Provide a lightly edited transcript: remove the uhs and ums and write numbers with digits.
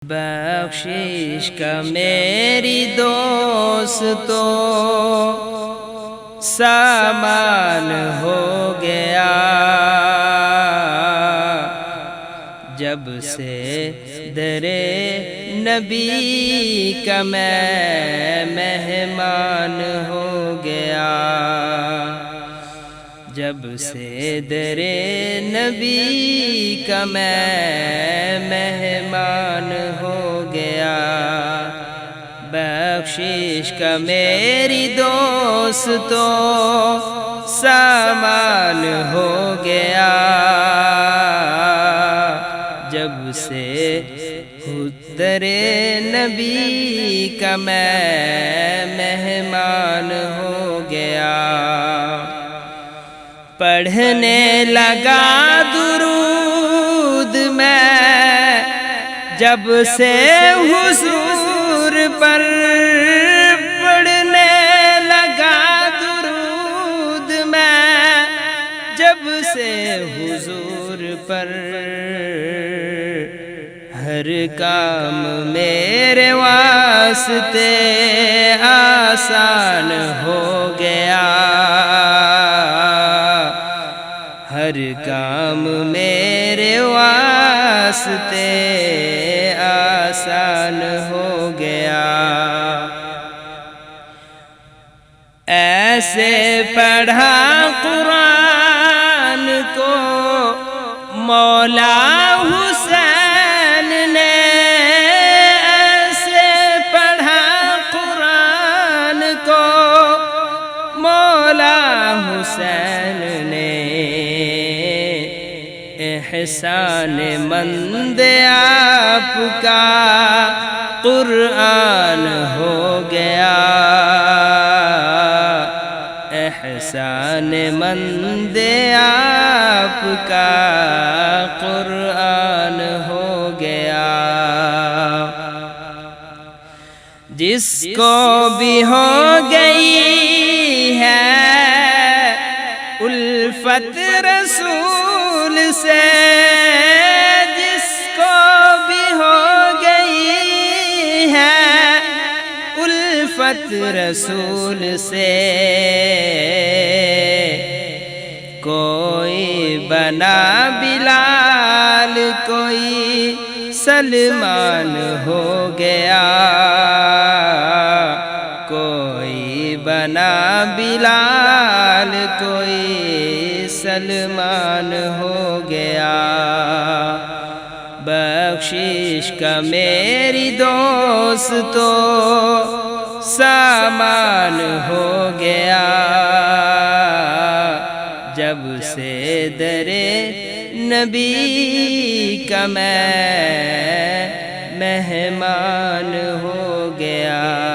بخشش کا میری دوستو سامان ہو گیا، جب سے در نبی کا میں مہمان ہو گیا، جب سے در نبی کا میں مہمان ہو گیا۔ بخشش کا میری دوستو سامان ہو گیا، جب سے در نبی کا میں مہمان ہو گیا۔ پڑھنے لگا درود میں جب سے حضور پر، پڑھنے لگا درود میں جب سے حضور پر، ہر کام میرے واسطے آسان ہو گیا، ہر کام میرے واسطے آسان ہو گیا۔ ایسے پڑھا قرآن کو مولا حسین نے، ایسے پڑھا قرآن کو مولا حسین نے، احسان مند آپ کا قرآن ہو گیا، احسان مند آپ کا قرآن ہو گیا۔ جس کو بھی ہو گئی ہے الفت رسول سے، جس کو بھی ہو گئی ہے الفت رسول سے، کوئی بنا بلال کوئی سلمان ہو گیا، کوئی بنا بلال کوئی سلمان ہو گیا۔ بخشش کا میری دوستو سامان ہو گیا، جب سے در نبی کا میں مہمان ہو گیا۔